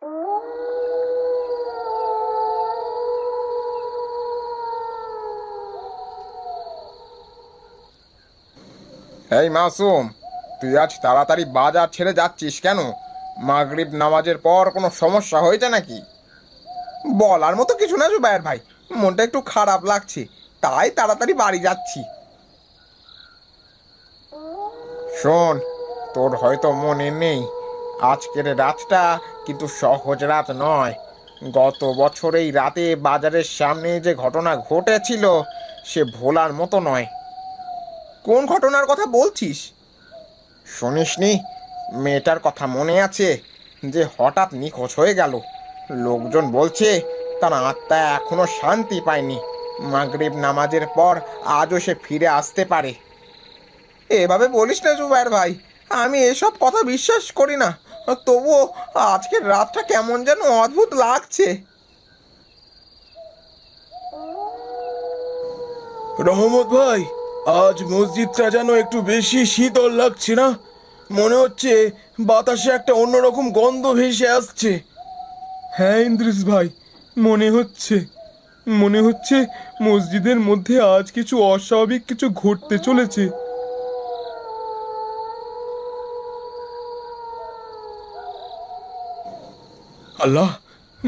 এই মাসুম, তুই আজ তাড়াতাড়ি বাজার ছেড়ে যাচ্ছিস কেন? মাগরিব নামাজের পর কোনো সমস্যা হয়েছে নাকি? বলার মতো কিছু না জুবায়ের ভাই, মনটা একটু খারাপ লাগছে, তাই তাড়াতাড়ি বাড়ি যাচ্ছি। শোন, তোর হয়তো মনে নেই, আজকের রাতটা কিন্তু সহজ রাত নয়। গত বছর এই রাতে বাজারের সামনে যে ঘটনা ঘটেছিল, সে ভোলার মতো নয়। কোন ঘটনার কথা বলছিস? শুনিসনি? মেয়েটার কথা মনে আছে যে হঠাৎ নিখোঁজ হয়ে গেল? লোকজন বলছে তার আত্মা এখনো শান্তি পায়নি। মাগরিব নামাজের পর আজও সে ফিরে আসতে পারে। এভাবে বলিস না জুবায়ের ভাই, আমি এসব কথা বিশ্বাস করি না। তবুও আজকের রাতটা কেমন যেন অদ্ভুত লাগছে। রহমত ভাই, আজ মসজিদটা যেন একটু বেশি শীতল লাগছে না? মনে হচ্ছে বাতাসে একটা অন্যরকম গন্ধ ভেসে আসছে। হ্যাঁ ইন্দ্রিস ভাই, মনে হচ্ছে মনে হচ্ছে মসজিদের মধ্যে আজ কিছু অস্বাভাবিক কিছু ঘটতে চলেছে। আল্লাহ,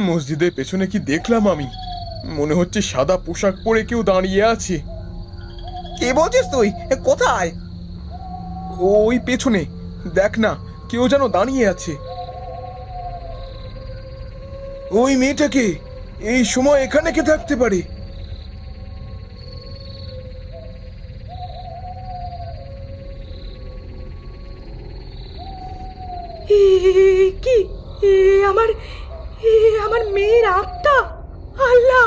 মসজিদের পেছনে কি দেখলাম আমি? মনে হচ্ছে সাদা পোশাক পরে কেউ দাঁড়িয়ে আছে। কি বলছিস তুই? কোথায়? ওই পেছনে দেখ না, কেউ যেন দাঁড়িয়ে আছে। ওই মেয়েটাকে এই সময় এখানে কে থাকতে পারে? এ কি? এ আমার এ আমার মেয়ের আত্মা! আল্লাহ,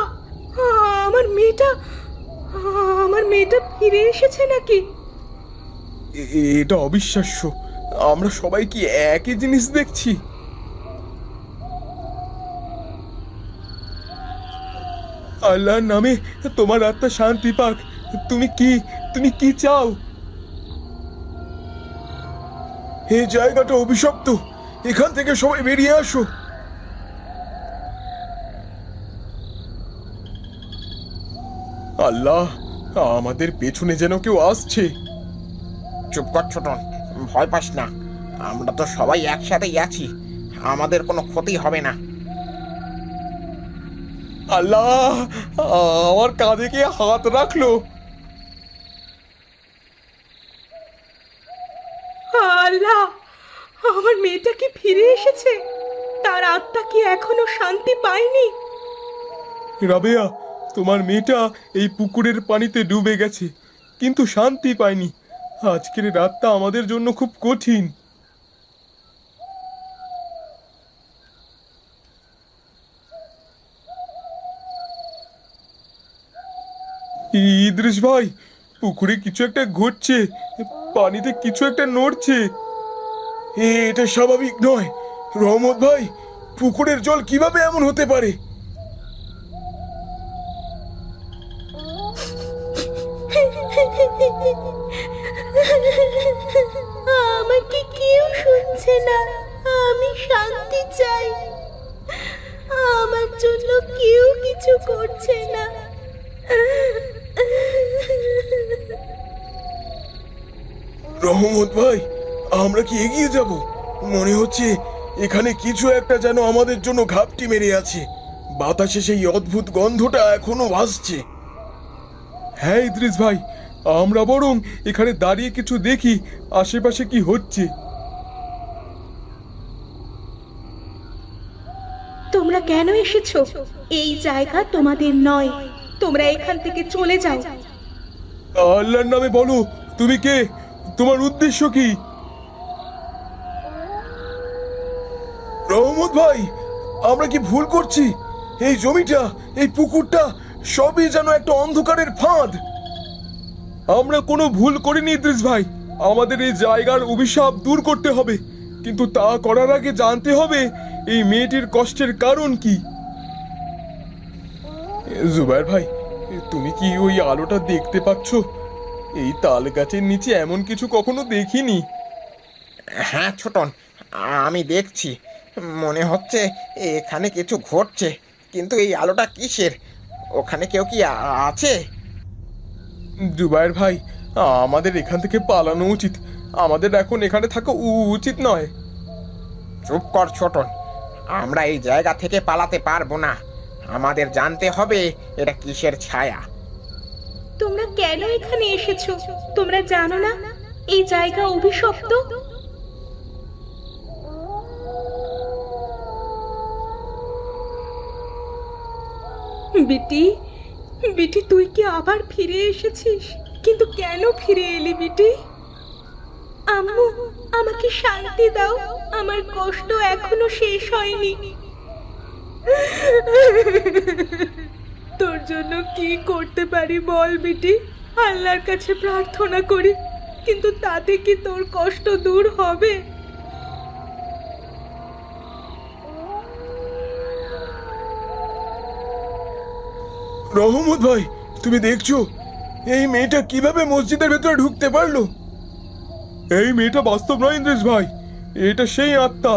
আমার মেয়েটা আমার মেয়েটা ফিরে এসেছে নাকি? এটা অবিশ্বাস্য। আমরা সবাই কি একই জিনিস দেখছি? আল্লাহর নামে তোমার আত্মা শান্তি পাক। তুমি কি চাও? এই জায়গাটা অভিশপ্ত, এখান থেকে সবাই বেরিয়ে আসো। আল্লাহ, আমাদের পেছনে যেন কেউ আসছে। চুপ কর ছোটন, ভয় পাস না। আমরা তো সবাই একসাথেই আছি, আমাদের কোনো ক্ষতি হবে না। আল্লাহ, আমার কাঁধে কে হাত রাখলো? আল্লাহ, আমার মেয়েটা কি ফিরে এসেছে? তার আত্মা কি এখনো শান্তি পায়নি? রাবেয়া, তোমার মেয়েটা এই পুকুরের পানিতে ডুবে গেছে, কিন্তু শান্তি পায়নি। আজকের রাতটা আমাদের জন্য খুব কঠিন। ইদ্রিস ভাই, পুকুরে কিছু একটা ঘটছে, পানিতে কিছু একটা নড়ছে। এটা স্বাভাবিক নয়। রহমত ভাই, পুকুরের জল কিভাবে এমন হতে পারে? আমাকে কেউ শুনছে না। আমি শান্তি চাই, আমার জন্য কেউ কিছু করছে না। রহমত ভাই, আমরা কি এগিয়ে যাব? মনে হচ্ছে এখানে কিছু একটা যেন আমাদের জন্য ঘাপটি মেরে আছে। বাতাসে সেই অদ্ভুত গন্ধটা এখনো ভাসছে। হ্যাঁ ইদ্রিস ভাই, আমরা বরং এখানে দাঁড়িয়ে কিছু দেখি আশেপাশে কি হচ্ছে। তোমরা কেন এসেছো? এই জায়গা তোমাদের নয়। তোমরা এখান থেকে চলে যাও। আল্লাহর নামে বলো, তুমি কে? তোমার উদ্দেশ্য কি? রহমত ভাই, আমরা কি ভুল করছি? এই জমিটা, এই পুকুরটা সবই যেন একটা অন্ধকারের ফাঁদ। আমরা কোনো ভুল করিনি ইদ্রিস ভাই। আমাদের এই জায়গার অভিশাপ দূর করতে হবে, কিন্তু তা করার আগে জানতে হবে এই মেয়েটির কষ্টের কারণ কি। জুবায়ের ভাই, তুমি কি ওই আলোটা দেখতে পাচ্ছ? এই তাল গাছের নিচে এমন কিছু কখনো দেখিনি। হ্যাঁ ছোটন, আমি দেখছি। মনে হচ্ছে এখানে কিছু ঘটছে, কিন্তু এই আলোটা কিসের? ওখানে কেউ কি আছে? জুবাইর ভাই, আমাদের এখান থেকে পালানো উচিত। আমাদের এখন এখানে থাকা উচিত নয়। চুপ কর ছোটন, আমরা এই জায়গা থেকে পালাতে পারবো না। আমাদের জানতে হবে এটা কিসের ছায়া। তোমরা কেন এখানে এসেছো? তোমরা জানো না এই জায়গা অভিশপ্ত? বিটি, বিটি তুই কি আবার ফিরে এসেছিস? কিন্তু কেন ফিরে এলি বিটি? আম্মু, আমাকে শান্তি দাও, আমার কষ্ট এখনো শেষ হয়নি। তোর জন্য কি করতে পারি বল বিটি? আল্লাহর কাছে প্রার্থনা করি, কিন্তু তাতে কি তোর কষ্ট দূর হবে? রহমত ভাই, তুমি দেখছো এই মেয়েটা কিভাবে মসজিদের ভেতরে ঢুকতে পারলো? এই মেয়েটা বাস্তব নয় ইদ্রিস ভাই, এটা সেই আত্মা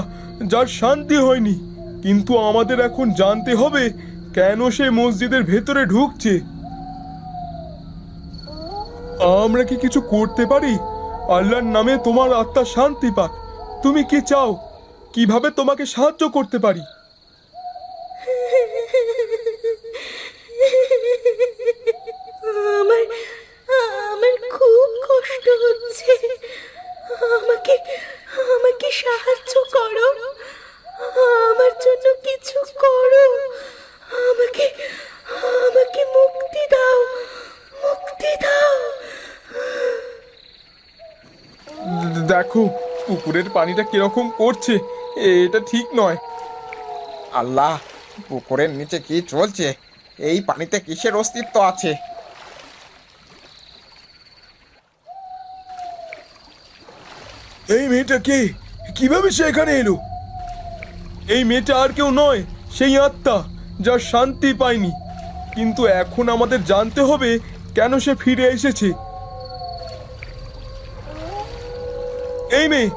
যার শান্তি হয়নি। কিন্তু আমাদের এখন জানতে হবে কেন সে মসজিদের ভেতরে ঢুকছে। আমরা কি কিছু করতে পারি? আল্লাহর নামে তোমার আত্মা শান্তি পাক। তুমি কি চাও? কিভাবে তোমাকে সাহায্য করতে পারি? আমার আমার খুব কষ্ট হচ্ছে। আমাকে আমাকে সাহায্য করো, আমার জন্য কিছু করো। আমাকে আমাকে মুক্তি দাও, মুক্তি দাও। দেখো পুকুরের পানিটা কিরকম করছে, এটা ঠিক নয়। আল্লাহ, পুকুরের নিচে কি চলছে? এই পানিতে কিসের অস্তিত্ব আছে? এই মেয়েটা কে? কিভাবে সে এখানে এলো? এই মেয়েটা আর কেউ নয়, সেই আত্মা যার শান্তি পায়নি। কিন্তু এখন আমাদের জানতে হবে কেন সে ফিরে এসেছে। এই মেয়ে,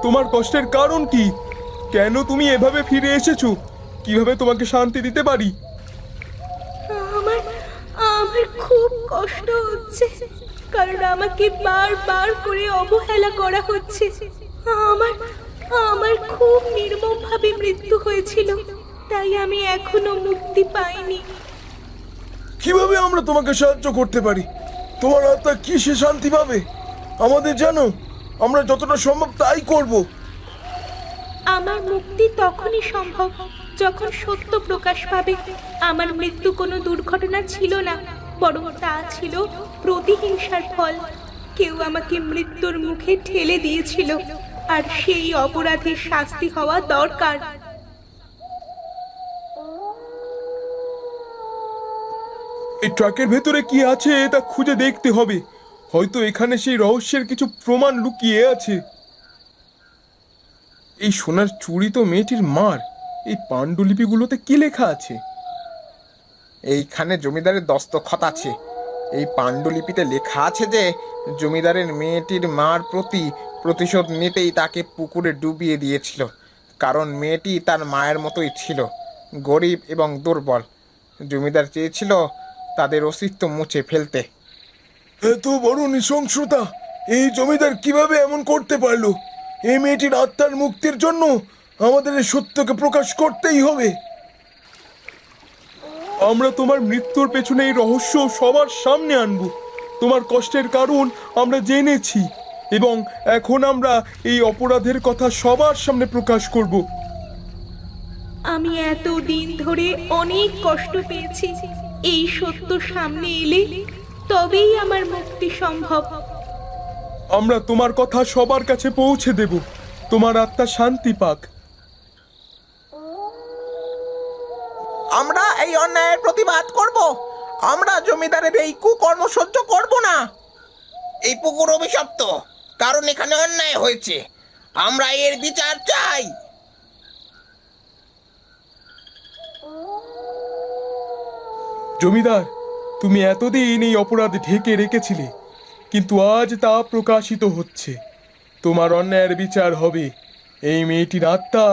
তোমার কষ্টের কারণ কি? কেন তুমি এভাবে ফিরে এসেছো? কিভাবে তোমাকে শান্তি দিতে পারি? আমার আমার খুব কষ্ট হচ্ছে, কারণ আমাকে বারবার করে অবহেলা করা হচ্ছে। আমার আমার খুব নির্মমভাবে মৃত্যু হয়েছিল, তাই আমি এখনো মুক্তি পাইনি। কিভাবে আমরা তোমাকে সাহায্য করতে পারি? তোমার আত্মা কি সে শান্তি পাবে? আমাদের জানো, আমরা যতটা সম্ভব তাই করব। আমার মুক্তি তখনই সম্ভব যখন সত্য প্রকাশ পাবে। আমার মৃত্যু কোনো দুর্ঘটনা ছিল না, বরং তা ছিল প্রতিহিংসার ফল। কেউ আমাকে মৃত্যুর মুখে ঠেলে দিয়েছিল, আর সেই অপরাধের শাস্তি হওয়া দরকার। এই ট্রাকের ভেতরে কি আছে তা খুঁজে দেখতে হবে। হয়তো এখানে সেই রহস্যের কিছু প্রমাণ লুকিয়ে আছে। এই সোনার চুড়ি তো মেয়েটির মার। এই পাণ্ডুলিপিগুলোতে কি লেখা আছে? এইখানে জমিদারের দস্তখত আছে। এই পাণ্ডুলিপিতে লেখা আছে যে জমিদারের মেয়েটির মার প্রতি প্রতিশোধ নিতেই তাকে পুকুরে ডুবিয়ে দিয়েছিল, কারণ মেয়েটি তার মায়ের মতোই ছিল, গরিব এবং দুর্বল। জমিদার চেয়েছিল তাদের অস্তিত্ব মুছে ফেলতে। এত বড় নৃশংসতা এই জমিদার কিভাবে এমন করতে পারলো? এই মেয়েটির আত্মার মুক্তির জন্য আমাদের এই সত্যকে প্রকাশ করতেই হবে। আমরা তোমার মৃত্যুর পেছনে এই রহস্য সবার সামনে আনব। তোমার কষ্টের কারণ আমরা জেনেছি, এবং এখন আমরা এই অপরাধের কথা সবার সামনে প্রকাশ করব। আমি এত দিন ধরে অনেক কষ্ট পেয়েছি, এই সত্য সামনে এলে তবেই আমার মুক্তি সম্ভব। আমরা তোমার কথা সবার কাছে পৌঁছে দেব। তোমার আত্মা শান্তি পাক। আমরা এই অন্যায়ের প্রতিবাদ করব। আমরা জমিদারের এই কুকর্ম সহ্য করব না। এই পুকুর অভিশপ্ত, কারণ এখানে অন্যায় হয়েছে। আমরা এর বিচার চাই। জমিদার, তুমি এতদিন এই অপরাধ ঢেকে রেখেছিলে, কিন্তু আজ তা প্রকাশিত হচ্ছে। তোমার অন্যায়ের বিচার হবে। এই মেয়েটির আত্মা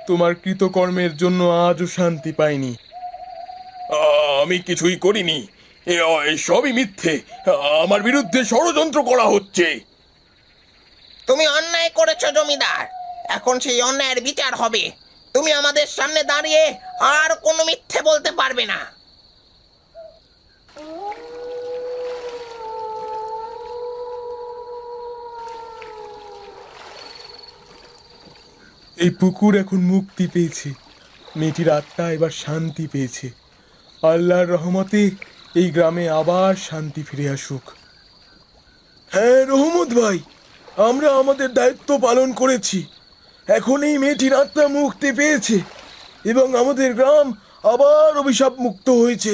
তোমার কৃতকর্মের জন্য আজও শান্তি পাইনি। আমি কিছুই করিনি, সবই মিথ্যে। আমার বিরুদ্ধে ষড়যন্ত্র করা হচ্ছে। তুমি অন্যায় করেছো জমিদার, এখন সেই অন্যায়ের বিচার হবে। তুমি আমাদের সামনে দাঁড়িয়ে আর কোনো মিথ্যে বলতে পারবে না। এই পুকুর এখন মুক্তি পেয়েছে, মেয়েটির আত্মা এবার শান্তি পেয়েছে। আল্লাহর রহমতে এই গ্রামে আবার শান্তি ফিরে আসুক। হ্যাঁ রহমত ভাই, আমরা আমাদের দায়িত্ব পালন করেছি। এখন এই মেয়েটির আত্মা মুক্তি পেয়েছে এবং আমাদের গ্রাম আবার অভিশাপ মুক্ত হয়েছে।